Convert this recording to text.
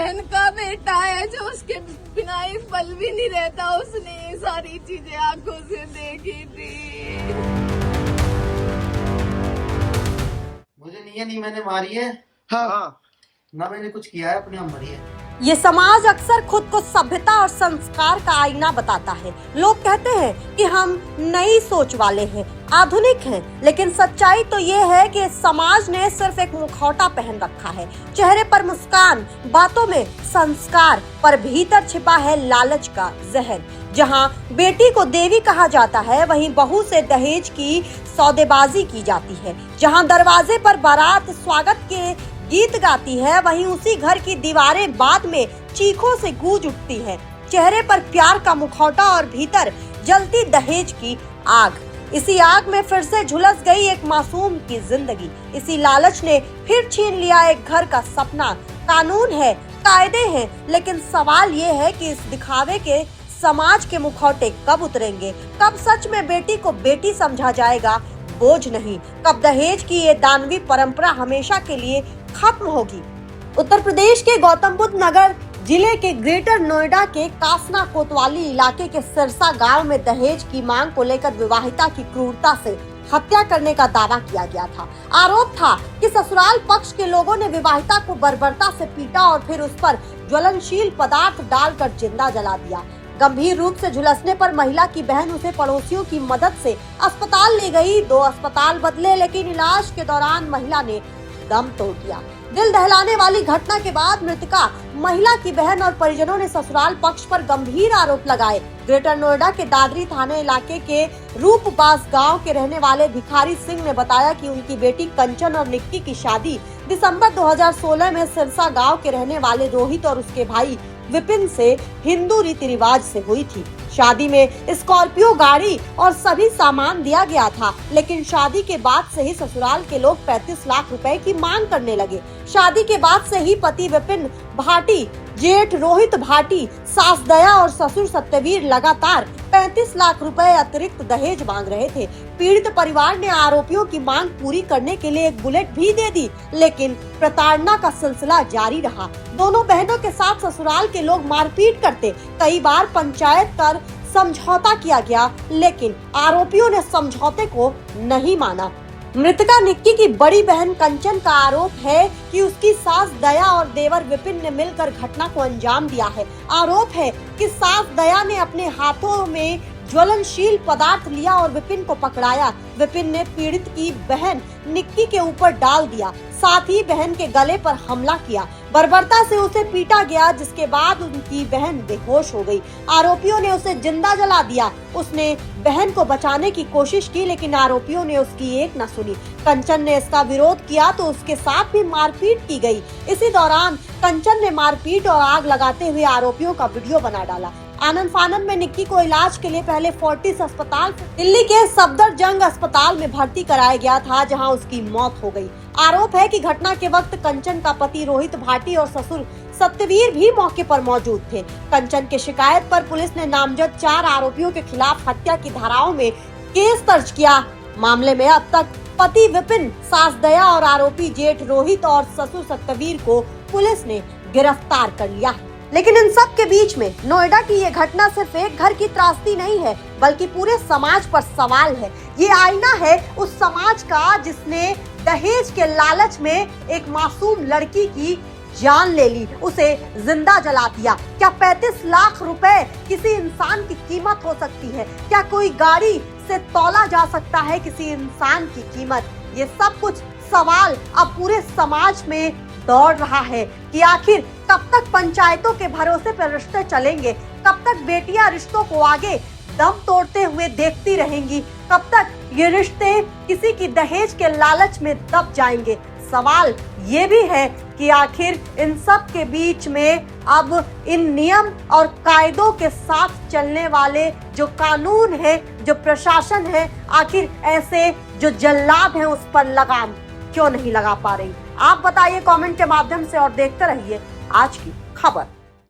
बहन का बेटा है जो उसके बिना एक पल भी नहीं रहता, उसने ये सारी चीजें आंखों से देखी थी। मुझे नहीं मैंने मारी है। हाँ। ना मैंने कुछ किया है, अपनी हम मरी है। ये समाज अक्सर खुद को सभ्यता और संस्कार का आईना बताता है। लोग कहते हैं कि हम नई सोच वाले हैं, आधुनिक हैं, लेकिन सच्चाई तो ये है कि समाज ने सिर्फ एक मुखौटा पहन रखा है। चेहरे पर मुस्कान, बातों में संस्कार, पर भीतर छिपा है लालच का जहर। जहां बेटी को देवी कहा जाता है, वहीं बहू से दहेज की सौदेबाजी की जाती है। जहां दरवाजे पर बारात स्वागत के गीत गाती है, वहीं उसी घर की दीवारें बाद में चीखों से गूंज उठती है। चेहरे पर प्यार का मुखौटा और भीतर जलती दहेज की आग। इसी आग में फिर से झुलस गई एक मासूम की जिंदगी। इसी लालच ने फिर छीन लिया एक घर का सपना। कानून है, कायदे हैं, लेकिन सवाल ये है कि इस दिखावे के समाज के मुखौटे कब उतरेंगे? कब सच में बेटी को बेटी समझा जाएगा, बोझ नहीं? कब दहेज की ये दानवी परंपरा हमेशा के लिए खत्म होगी? उत्तर प्रदेश के गौतम बुद्ध नगर जिले के ग्रेटर नोएडा के कासना कोतवाली इलाके के सिरसा गांव में दहेज की मांग को लेकर विवाहिता की क्रूरता से हत्या करने का दावा किया गया था। आरोप था कि ससुराल पक्ष के लोगों ने विवाहिता को बर्बरता से पीटा और फिर उस पर ज्वलनशील पदार्थ डालकर जिंदा जला दिया। गंभीर रूप से झुलसने पर महिला की बहन उसे पड़ोसियों की मदद से अस्पताल ले गई। 2 अस्पताल बदले, लेकिन इलाज के दौरान महिला ने दम तोड़ दिया। दिल दहलाने वाली घटना के बाद मृतका महिला की बहन और परिजनों ने ससुराल पक्ष पर गंभीर आरोप लगाए। ग्रेटर नोएडा के दादरी थाने इलाके के रूपबास गांव के रहने वाले भिखारी सिंह ने बताया कि उनकी बेटी कंचन और निक्की की शादी दिसंबर 2016 में सिरसा गांव के रहने वाले रोहित और उसके भाई विपिन से हिंदू रीति रिवाज से हुई थी। शादी में स्कॉर्पियो गाड़ी और सभी सामान दिया गया था, लेकिन शादी के बाद से ही ससुराल के लोग 35 लाख रुपए की मांग करने लगे। शादी के बाद से ही पति विपिन भाटी, जेठ रोहित भाटी, सास दया और ससुर सत्यवीर लगातार 35 लाख रुपए अतिरिक्त दहेज मांग रहे थे। पीड़ित परिवार ने आरोपियों की मांग पूरी करने के लिए एक बुलेट भी दे दी, लेकिन प्रताड़ना का सिलसिला जारी रहा। दोनों बहनों के साथ ससुराल के लोग मारपीट करते, कई बार पंचायत कर समझौता किया गया, लेकिन आरोपियों ने समझौते को नहीं माना। मृतका निक्की की बड़ी बहन कंचन का आरोप है कि उसकी सास दया और देवर विपिन ने मिलकर घटना को अंजाम दिया है। आरोप है कि सास दया ने अपने हाथों में ज्वलनशील पदार्थ लिया और विपिन को पकड़ाया। विपिन ने पीड़ित की बहन निक्की के ऊपर डाल दिया, साथ ही बहन के गले पर हमला किया। बर्बरता से उसे पीटा गया, जिसके बाद उनकी बहन बेहोश हो गई। आरोपियों ने उसे जिंदा जला दिया। उसने बहन को बचाने की कोशिश की, लेकिन आरोपियों ने उसकी एक न सुनी। कंचन ने इसका विरोध किया तो उसके साथ भी मारपीट की गई। इसी दौरान कंचन ने मारपीट और आग लगाते हुए आरोपियों का वीडियो बना डाला। आनंद फानन में निक्की को इलाज के लिए पहले फोर्टिस अस्पताल, दिल्ली के सफदरजंग अस्पताल में भर्ती कराया गया था, जहां उसकी मौत हो गई। आरोप है कि घटना के वक्त कंचन का पति रोहित भाटी और ससुर सत्यवीर भी मौके पर मौजूद थे। कंचन की शिकायत पर पुलिस ने नामजद 4 आरोपियों के खिलाफ हत्या की धाराओं में केस दर्ज किया। मामले में अब तक पति विपिन, सास दया और आरोपी जेठ रोहित और ससुर सत्यवीर को पुलिस ने गिरफ्तार कर लिया है। लेकिन इन सब के बीच में नोएडा की ये घटना सिर्फ एक घर की त्रासदी नहीं है, बल्कि पूरे समाज पर सवाल है। ये आईना है उस समाज का जिसने दहेज के लालच में एक मासूम लड़की की जान ले ली, उसे जिंदा जला दिया। क्या 35 लाख रुपए किसी इंसान की कीमत हो सकती है? क्या कोई गाड़ी से तौला जा सकता है किसी इंसान की कीमत? ये सब कुछ सवाल अब पूरे समाज में दौड़ रहा है कि आखिर कब तक पंचायतों के भरोसे पर रिश्ते चलेंगे? कब तक बेटियां रिश्तों को आगे दम तोड़ते हुए देखती रहेंगी? कब तक ये रिश्ते किसी की दहेज के लालच में दब जाएंगे? सवाल ये भी है कि आखिर इन सब के बीच में अब इन नियम और कायदों के साथ चलने वाले जो कानून है, जो प्रशासन है, आखिर ऐसे जो जल्लाद हैं उस पर लगाम क्यों नहीं लगा पा रही? आप बताइए कमेंट के माध्यम से और देखते रहिए आज की खबर।